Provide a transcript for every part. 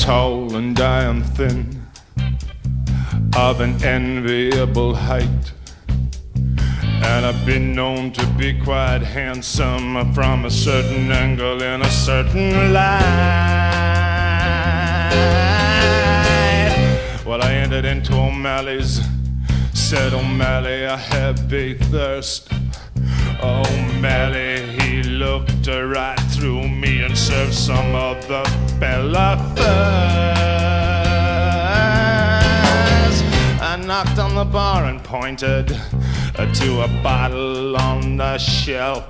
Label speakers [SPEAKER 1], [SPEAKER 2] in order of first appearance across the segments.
[SPEAKER 1] tall and I am thin, of an enviable height, and I've been known to be quite handsome from a certain angle in a certain light. Well, I entered into O'Malley's, said, O'Malley, I have a thirst. O'Malley, he looked right through me and served some other fella first. I knocked on the bar and pointed to a bottle on the shelf.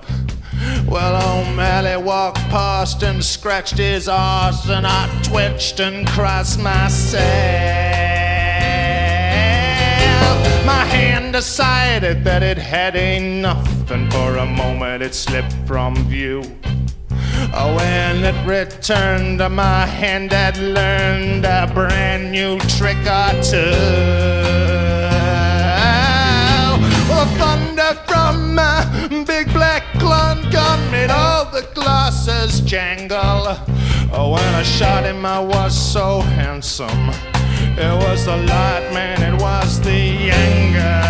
[SPEAKER 1] Well, O'Malley walked past and scratched his arse, and I twitched and crossed myself. My hand decided that it had enough, and for a moment it slipped from view. When it returned, my hand had learned a brand new trick or two. Well, thunder from my big black gun made all the glasses jangle. When I shot him, I was so handsome. It was the light, man, it was the anger.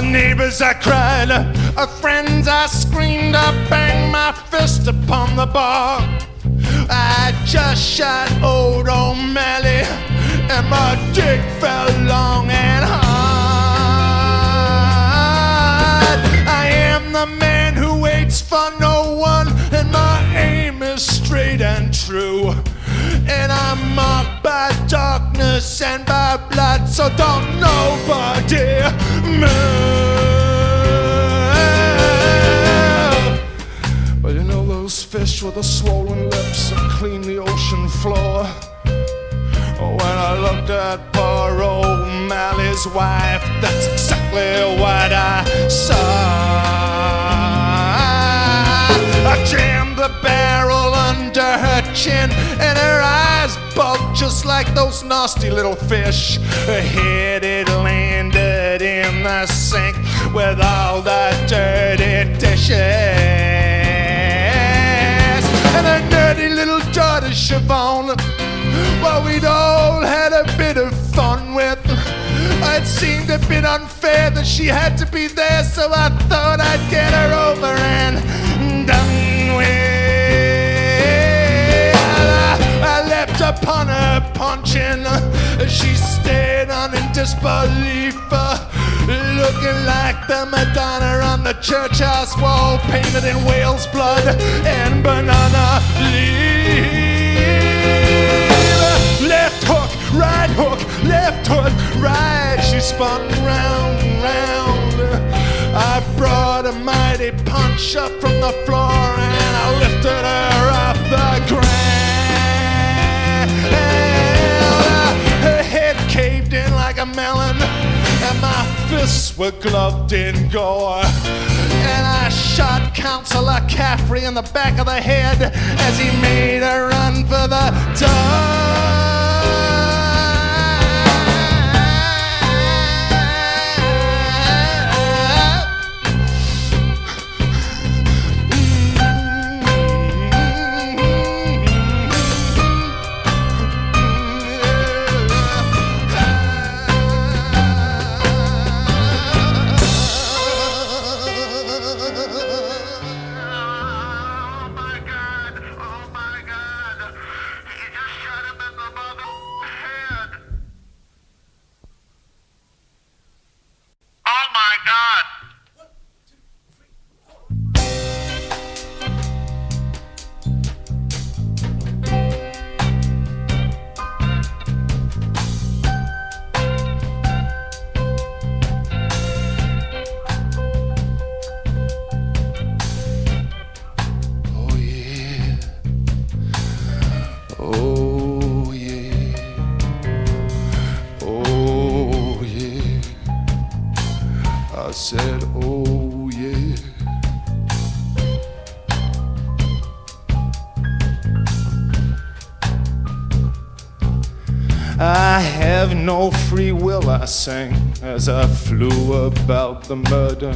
[SPEAKER 1] Neighbors, I cried, friends, I screamed, I banged my fist upon the bar. I just shot old O'Malley, and my dick fell long and hard. I am the man who waits for no one, and my aim is straight and true. And I'm marked by darkness and by blood, so don't nobody move. But you know those fish with the swollen lips that clean the ocean floor? When I looked at poor old O'Malley's wife, that's exactly what I saw. I jammed the barrel under her chin, and her eyes bulged just like those nasty little fish. Her head, it landed in the sink with all the dirty dishes. And her nerdy little daughter Siobhan, well, we'd all had a bit of fun with. It seemed a bit unfair that she had to be there, so I thought I'd get her over and done with. I leapt upon her punching. She stared on in disbelief, looking like the Madonna on the church house wall, painted in whale's blood and banana leaf. Left hook, right hook, left hook, right. She spun round and round. I brought a mighty punch up from the floor, and I lifted her off the ground. Her head caved in like a melon, and my fists were gloved in gore. And I shot Councillor Caffrey in the back of the head as he made a run for the door. I said, oh yeah. no free will, I sang as I flew about the murder.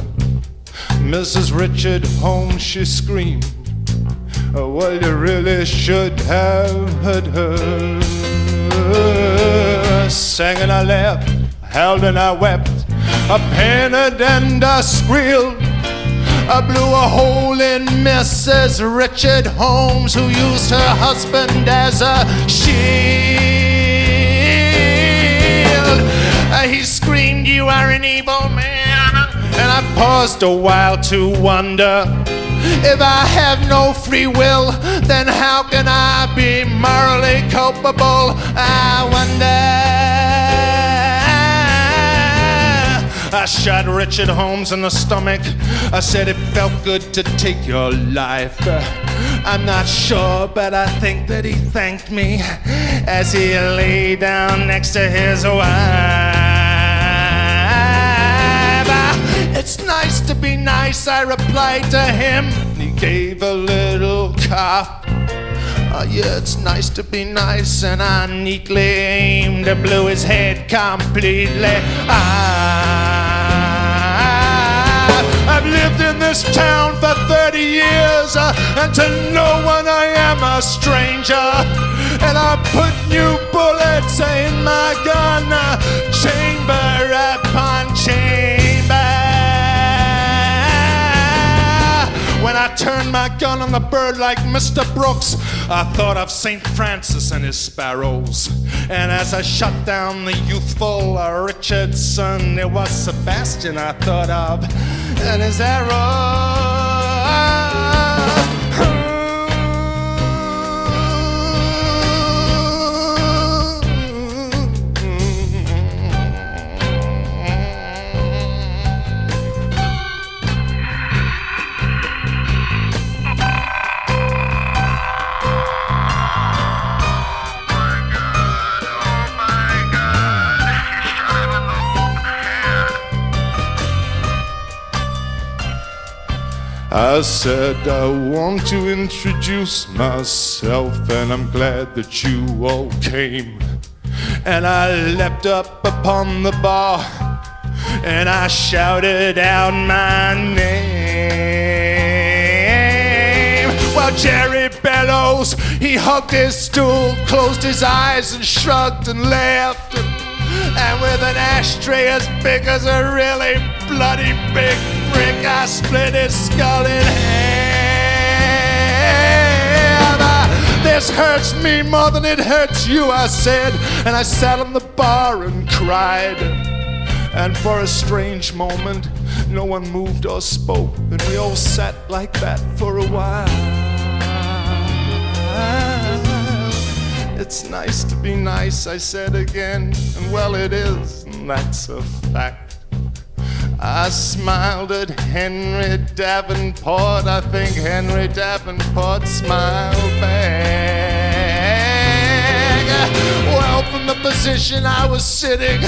[SPEAKER 1] Mrs. Richard Holmes, she screamed, well, you really should have heard her. Sang and I laughed, howled and I wept, I panted and I squealed. I blew a hole in Mrs. Richard Holmes, who used her husband as a shield. He screamed, you are an evil man. And I paused a while to wonder, if I have no free will, then how can I be morally culpable? I wonder. I shot Richard Holmes in the stomach. I said it felt good to take your life. I'm not sure, but I think that he thanked me as he lay down next to his wife. It's nice to be nice, I replied to him. He gave a little cough. Yeah, it's nice to be nice, and I neatly aimed and blew his head completely. I've lived in this town for 30 years, and to no one I am a stranger. And I put new bullets in my gun, chamber upon chamber. When I turned my gun on the bird like Mr. Brooks, I thought of St. Francis and his sparrows. And as I shot down the youthful Richardson, it was Sebastian I thought of and his arrow. I said I want to introduce myself, and I'm glad that you all came. And I leapt up upon the bar and I shouted out my name. While Jerry Bellows, he hugged his stool, closed his eyes and shrugged and laughed. And with an ashtray as big as a really bloody big brick, I split his skull in half. This hurts me more than it hurts you, I said. And I sat on the bar and cried. And for a strange moment, no one moved or spoke. And we all sat like that for a while. It's nice to be nice, I said again. And well, it is, and that's a fact. I smiled at Henry Davenport. I think Henry Davenport smiled back. Well, from the position I was sitting,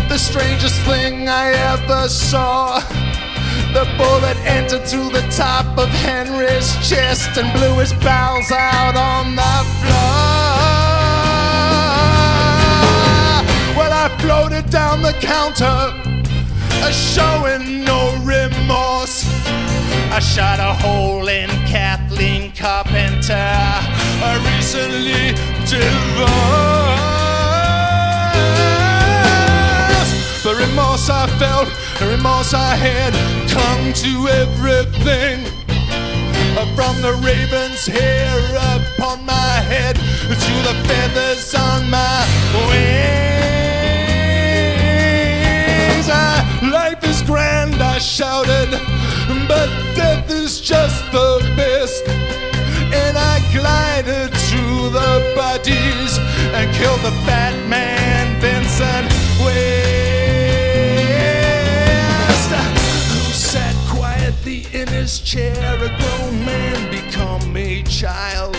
[SPEAKER 1] the strangest thing I ever saw. The bullet entered through the top of Henry's chest and blew his bowels out on the floor. Well, I floated down the counter, showing no remorse. I shot a hole in Kathleen Carpenter, recently divorced. The remorse I felt, the remorse I had, clung to everything. From the raven's hair upon my head to the feathers on my wings. Life is grand, I shouted, but death is just the best. And I glided to the bodies and killed the fat man Vincent West, who sat quietly in his chair, a grown man become a child.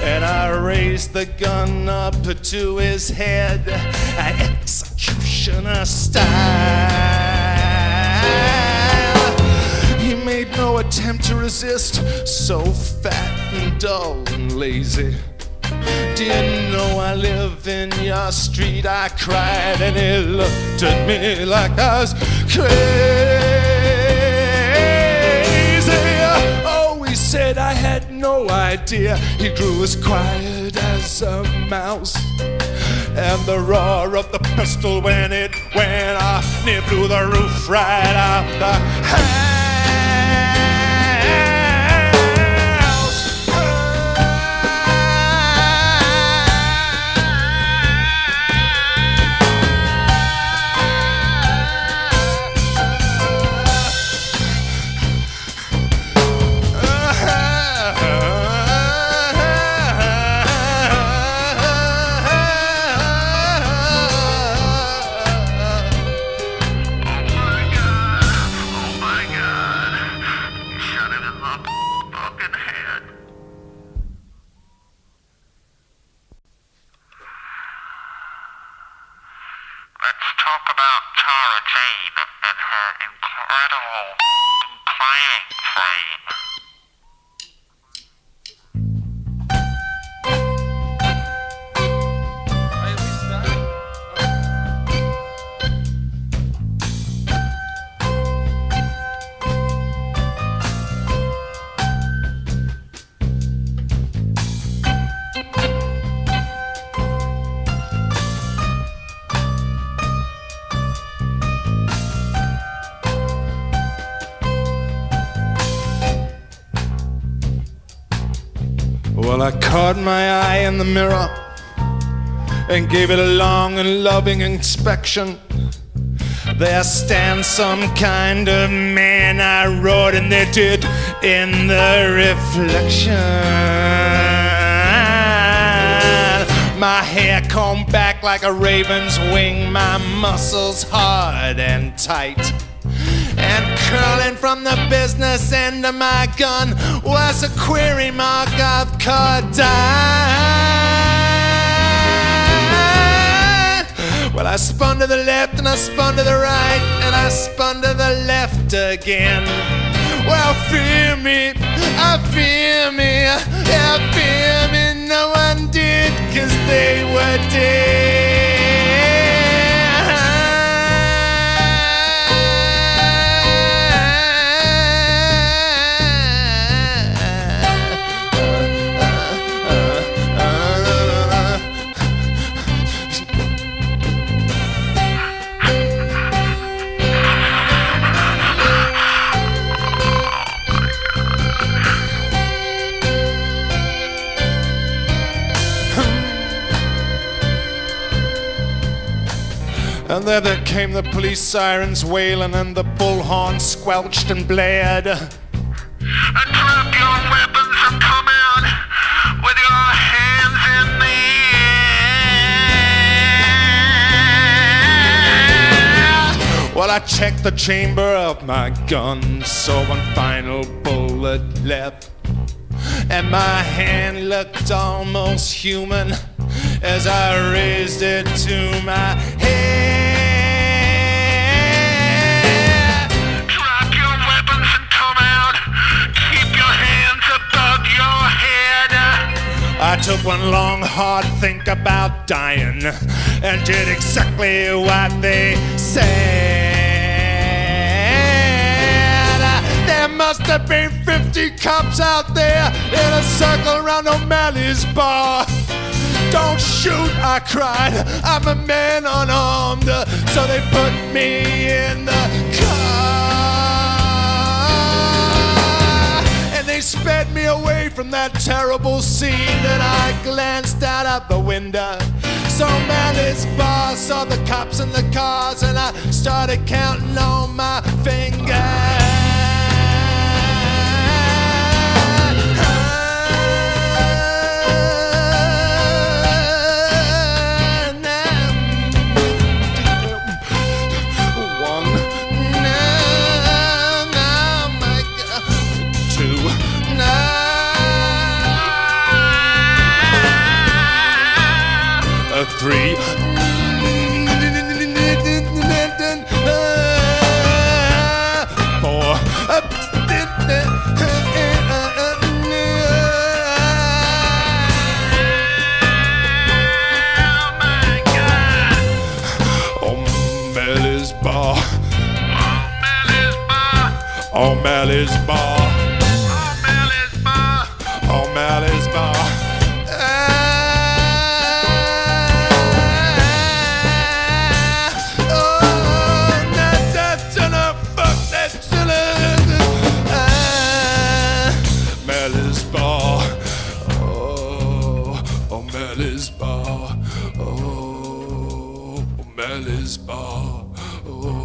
[SPEAKER 1] And I raised the gun up to his head, executioner style. He made no attempt to resist, so fat and dull and lazy. Do you know I live in your street? I cried and he looked at me like I was crazy. Oh, he said I had no idea. He grew as quiet as a mouse. And the roar of the pistol when it went off, near blew the roof right off the house. Well, I caught my eye in the mirror and gave it a long and loving inspection. There stands some kind of man, I wrote, and they did in the reflection. My hair combed back like a raven's wing, my muscles hard and tight. And curling from the business end of my gun was a query mark of cardine. Well, I spun to the left and I spun to the right and I spun to the left again. Well, fear me, I fear me, yeah, fear me, no one did, 'cause they were dead. And there came the police sirens wailing and the bullhorn squelched and blared.
[SPEAKER 2] And drop your weapons and come out with your hands in the air.
[SPEAKER 1] Well, I checked the chamber of my gun, saw one final bullet left, and my hand looked almost human as I raised it to my head.
[SPEAKER 2] Drop your weapons and come out. Keep your hands above your head.
[SPEAKER 1] I took one long hard think about dying and did exactly what they said. There must have been 50 cops out there in a circle around O'Malley's bar. Don't shoot, I cried, I'm a man unarmed. So they put me in the car and they sped me away from that terrible scene. And I glanced out of the window, saw O'Malley's bar, saw the cops in the cars, and I started counting on my fingers. Three. Four. bar. O'Malley's bar.
[SPEAKER 2] O'Malley's bar.
[SPEAKER 1] O'Malley's bar. O'Malley's bar. Oh, O'Malley's bar. Oh, O'Malley's bar. Oh.